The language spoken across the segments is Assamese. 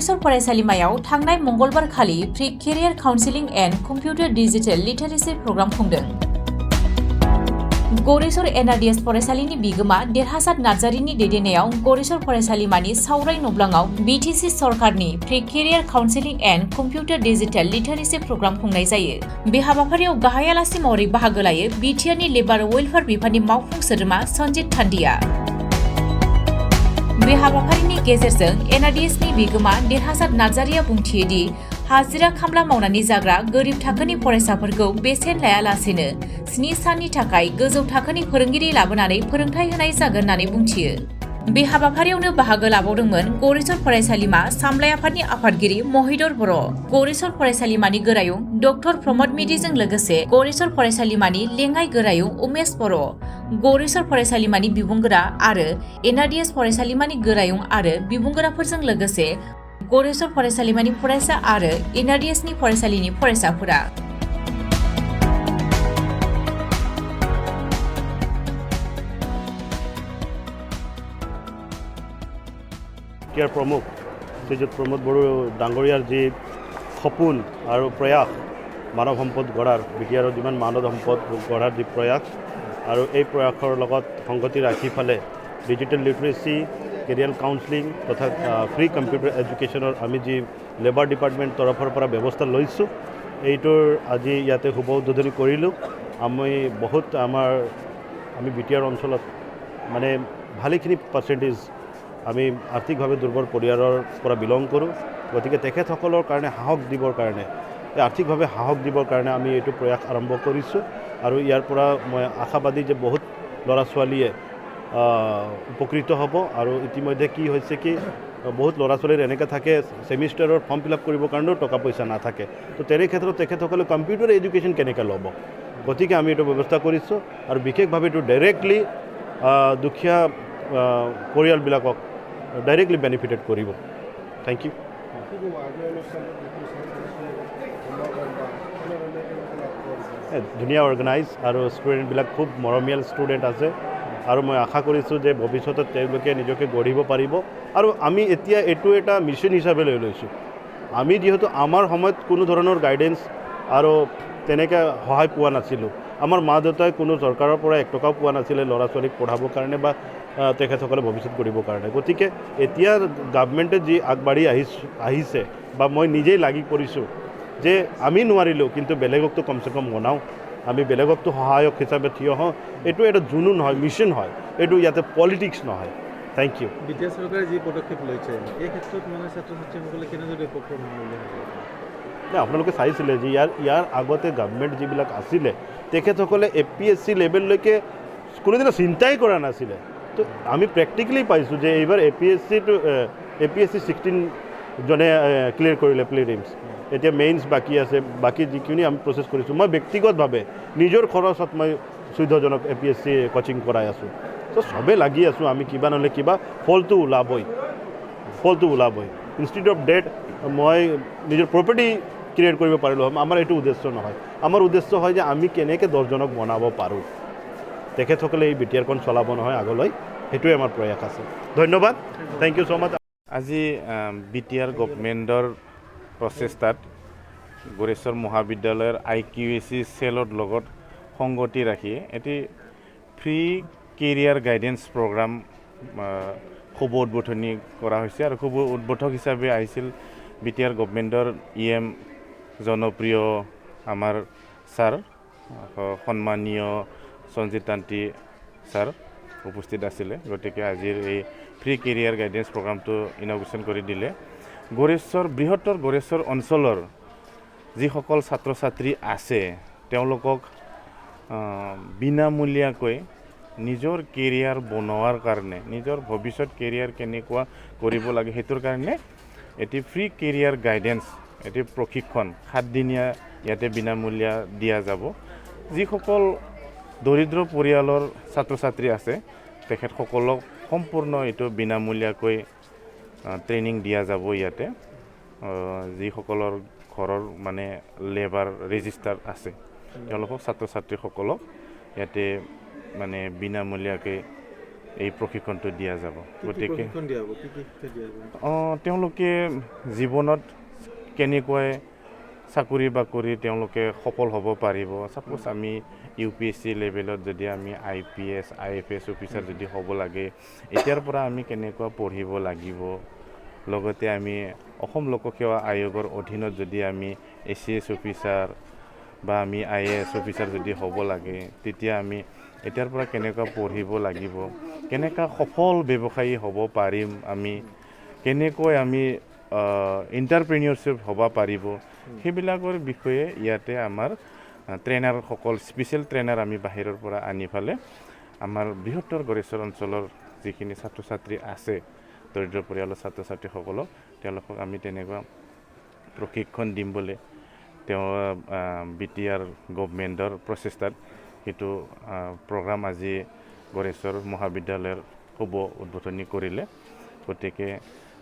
गरेसर फरायसालिमायाव थांनाय मंगलबार खालि pre career counselling and computer digital literacy program खुंदों। गरेसर एनआरडिएस फरायसालिनि बिगोमा देरहासात नार्जारिनि दैदेननायाव गरेसर फरायसालिमानि सावराय नब्लाङाव बिटिसि सरकारनि pre career counselling and computer digital literacy program खुंनाय जायो। बे हाबाफारियाव गाहाय आलासि महरै बाहागो लायो बिटिआरनि लेबार वेलफेयार बिफाननि मावफुं सोद्रोमा सन्जित थान्दिया। बे हाबाफारिनि गेजेरजों एनआरडिएसनि बिगोमा देरहासात नार्जारिया बुंथियो दि हाजिरा खामला मावनानै जाग्रा गोरिब थाखोनि फरायसाफोरखौ बेसेन लायालासेनो 7 साननि थाखाय गोजौ थाखोनि फोरोंगिरि लाबोनानै फोरोंथाय होनाय जागोन होननानै बुंथियो। बे हाबाफारियावनो बाहागो लाबावदोंमोन गरेसर फरायसालिमा सामलाय आफादनि आफादगिरि महिदर बर', गरेसर फरायसालिमानि गोरायुं डक्टर प्रमद मिदिजों लोगोसे गरेसर फरायसालिमानि लेङाइ गोरायुं उमेश बर', गरेसर फरायसालिमानि बिबुंगोरा आरो एनआरडिएस फरायसालिमानि गोरायुं आरो बिबुंगोराफोरजों लोगोसे गरेसर फरायसालिमानि फरायसा आरो एनआरडिएसनि फरायसालिनि फरायसाफोरा। प्रमुख श्रीजुत प्रमोद बड़ो डांगरियार जी सपोन और प्रयास मानव सम्पद गढ़ार बिटिआर जिमान मानव सम्पद गढ़ार जी प्रयास और ये प्रयासर लगत संगति राखी फाले डिजिटल लिटारेसी केरियर काउन्सिलिंग तथा फ्री कम्पिउटार एजुकेशनर आमी जी लेबार डिपार्टमेंट तरफर पर व्यवस्था लैसो এইটোৰ আজি ইয়াতে শুভ উদ্বোধনী কৰিলোঁ। আমি বহুত আমি বিটিআৰ অঞ্চলত মানে ভালেখিনি পাৰ্চেণ্টেজ আমি আৰ্থিকভাৱে দুৰ্বল পৰিয়ালৰ পৰা বিলং কৰোঁ। গতিকে তেখেতসকলৰ কাৰণে সাহস দিবৰ কাৰণে আৰ্থিকভাৱে সাহস দিবৰ কাৰণে আমি এইটো প্ৰয়াস আৰম্ভ কৰিছোঁ আৰু ইয়াৰ পৰা মই আশাবাদী যে বহুত ল'ৰা ছোৱালীয়ে উপকৃত হ'ব। আৰু ইতিমধ্যে কি হৈছে কি বহুত ল'ৰা ছোৱালীৰ এনেকৈ থাকে ছেমিষ্টাৰৰ ফৰ্ম ফিল আপ কৰিবৰ কাৰণেও টকা পইচা নাথাকে। তো তেনে ক্ষেত্ৰত তেখেতসকলে কম্পিউটাৰ এডুকেশ্যন কেনেকৈ ল'ব, গতিকে আমি এইটো ব্যৱস্থা কৰিছোঁ আৰু বিশেষভাৱে এইটো ডাইৰেক্টলি দুখীয়া পৰিয়ালবিলাকক ডাইৰেক্টলি বেনিফিটেড কৰিব। Thank you. ধুনীয়া অৰ্গেনাইজ আৰু ষ্টুডেণ্টবিলাক খুব মৰমীয়াল ষ্টুডেণ্ট আছে আৰু মই আশা কৰিছোঁ যে ভৱিষ্যতত তেওঁলোকে নিজকে গঢ়িব পাৰিব। আৰু আমি এতিয়া এইটো এটা মিছন হিচাপে লৈ লৈছোঁ। আমি যিহেতু আমাৰ সময়ত কোনো ধৰণৰ গাইডেন্স আৰু তেনেকৈ সহায় পোৱা নাছিলোঁ। আমাৰ মা দেউতাই কোনো চৰকাৰৰ পৰা 1 টকাও পোৱা নাছিলে ল'ৰা ছোৱালীক পঢ়াবৰ কাৰণে বা তেখেতসকলে ভৱিষ্যত কৰিবৰ কাৰণে। গতিকে এতিয়া গভৰ্ণমেণ্টে যি আগবাঢ়ি আহিছে বা মই নিজেই লাগি পৰিছোঁ যে আমি নোৱাৰিলোঁ কিন্তু বেলেগকতো কমচে কম বনাওঁ, আমি বেলেগকতো সহায়ক হিচাপে থিয় হওঁ। এইটো এটা জুনুন হয়, মিছন হয়, এইটো ইয়াতে পলিটিক্স নহয়। Thank U. বিটিআৰ চৰকাৰে যি পদক্ষেপ লৈছে এই ক্ষেত্ৰত মানে ছাত্ৰ ছাত্ৰীসকলে কেনেদৰে উপকৃত হ'ব? আপোনালোকে চাইছিলে যে ইয়াৰ আগতে গভৰ্ণমেণ্ট যিবিলাক আছিলে তেখেতসকলে APSC লেভেললৈকে কোনোদিনা চিন্তাই কৰা নাছিলে। তো আমি প্ৰেক্টিকেলি পাইছোঁ যে এইবাৰ APSC 16 জনে ক্লিয়াৰ কৰিলে প্ৰিলিমছ, এতিয়া মেইনছ বাকী আছে। বাকী যিখিনি আমি প্ৰচেছ কৰিছোঁ, মই ব্যক্তিগতভাৱে নিজৰ খৰচত মই 14 জনক APSC কোচিং কৰাই আছোঁ। তো চবেই লাগি আছোঁ, আমি কিবা নহ'লে কিবা ফলটো ওলাবই। ইনষ্টিটিউট অফ ডেট মই নিজৰ প্ৰপাৰ্টি ক্ৰিয়েট কৰিব পাৰিলোঁ। আমাৰ এইটো উদ্দেশ্য নহয়। আমাৰ উদ্দেশ্য হয় যে আমি কেনেকৈ 10 জনক বনাব পাৰোঁ, তেখেতসকলে এই বিটিআৰখন চলাব নহয় আগলৈ, সেইটোৱে আমাৰ প্ৰয়াস আছে। ধন্যবাদ, থেংক ইউ ছ' মাছ। আজি বিটিআৰ গভৰ্ণমেণ্টৰ প্ৰচেষ্টাত গড়েশ্বৰ মহাবিদ্যালয়ৰ IQAC চেলৰ লগত সংগতি ৰাখি এটি ফ্ৰী কেৰিয়াৰ গাইডেন্স প্ৰগ্ৰাম শুভ উদ্বোধনী কৰা হৈছে। আৰু শুভ উদ্বোধক হিচাপে আহিছিল বিটিআৰ গভৰ্ণমেণ্টৰ EM জনপ্ৰিয় আমাৰ ছাৰ সন্মানীয় সঞ্জিত তান্তি ছাৰ উপস্থিত আছিলে। গতিকে আজিৰ এই ফ্ৰী কেৰিয়াৰ গাইডেন্স প্ৰগ্ৰামটো ইনগ্ৰেশ্যন কৰি দিলে। বৃহত্তৰ গড়েশ্বৰ অঞ্চলৰ যিসকল ছাত্ৰ ছাত্ৰী আছে তেওঁলোকক বিনামূলীয়াকৈ নিজৰ কেৰিয়াৰ বনোৱাৰ কাৰণে, নিজৰ ভৱিষ্যত কেৰিয়াৰ কেনেকুৱা কৰিব লাগে সেইটোৰ কাৰণে এটি ফ্ৰী কেৰিয়াৰ গাইডেন্স, এটি প্ৰশিক্ষণ 7 দিনীয়া ইয়াতে বিনামূলীয়া দিয়া যাব। যিসকল দৰিদ্ৰ পৰিয়ালৰ ছাত্ৰ ছাত্ৰী আছে তেখেতসকলক সম্পূৰ্ণ এইটো বিনামূলীয়াকৈ ট্ৰেইনিং দিয়া যাব ইয়াতে। যিসকলৰ ঘৰৰ মানে লেবাৰ ৰেজিষ্টাৰ আছে তেওঁলোকক ছাত্ৰ ছাত্ৰীসকলক ইয়াতে মানে বিনামূলীয়াকৈ এই প্ৰশিক্ষণটো দিয়া যাব। গতিকে প্ৰশিক্ষণ দিয়া হ'ব কি শিক্ষা দিয়া হ'ব তেওঁলোকে জীৱনত কেনেকৈ চাকৰি বাকৰি তেওঁলোকে সফল হ'ব পাৰিব। ছাপ'জ আমি UPSC লেভেলত যদি আমি IPS IFS অফিচাৰ যদি হ'ব লাগে, এতিয়াৰ পৰা আমি কেনেকুৱা পঢ়িব লাগিব। লগতে আমি অসম লোকসেৱা আয়োগৰ অধীনত যদি আমি ACS অফিচাৰ বা আমি IAS অফিচাৰ যদি হ'ব লাগে, তেতিয়া আমি এতিয়াৰ পৰা কেনেকুৱা পঢ়িব লাগিব, কেনেকুৱা সফল ব্যৱসায়ী হ'ব পাৰিম, আমি কেনেকৈ আমি এণ্টাৰপ্ৰেনিয়ৰশ্বিপ হ'ব পাৰিব, সেইবিলাকৰ বিষয়ে ইয়াতে আমাৰ ট্ৰেইনাৰসকল স্পেচিয়েল ট্ৰেইনাৰ আমি বাহিৰৰ পৰা আনি পেলাই আমাৰ বৃহত্তৰ গড়েশ্বৰ অঞ্চলৰ যিখিনি ছাত্ৰ ছাত্ৰী আছে, দৰিদ্ৰ পৰিয়ালৰ ছাত্ৰ ছাত্ৰীসকলক তেওঁলোকক আমি তেনেকুৱা প্ৰশিক্ষণ দিম বুলি BTR গভৰ্ণমেণ্টৰ প্ৰচেষ্টাত সেইটো প্ৰগ্ৰাম আজি গড়েশ্বৰ মহাবিদ্যালয়ৰ শুভ উদ্বোধনী কৰিলে। গতিকে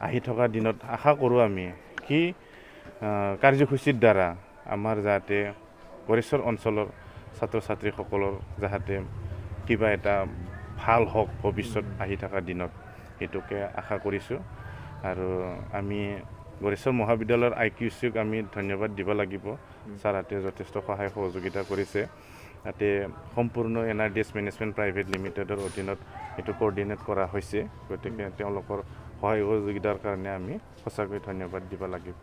আহি থকা দিনত আশা কৰোঁ আমি কি কাৰ্যসূচীৰ দ্বাৰা আমাৰ যাতে গড়েশ্বৰ অঞ্চলৰ ছাত্ৰ ছাত্ৰীসকলৰ যাতে কিবা এটা ভাল হওক ভৱিষ্যত আহি থকা দিনত, সেইটোকে আশা কৰিছোঁ। আৰু আমি গড়েশ্বৰ মহাবিদ্যালয়ৰ IQCক আমি ধন্যবাদ দিব লাগিব। ছাৰহঁতে যথেষ্ট সহায় সহযোগিতা কৰিছে। তাতে সম্পূৰ্ণ NRDS মেনেজমেণ্ট প্ৰাইভেট লিমিটেডৰ অধীনত এইটো কোঅৰ্ডিনেট কৰা হৈছে। গতিকে তেওঁলোকৰ সহায় সহযোগিতাৰ কাৰণে আমি সঁচাকৈ ধন্যবাদ দিব লাগিব।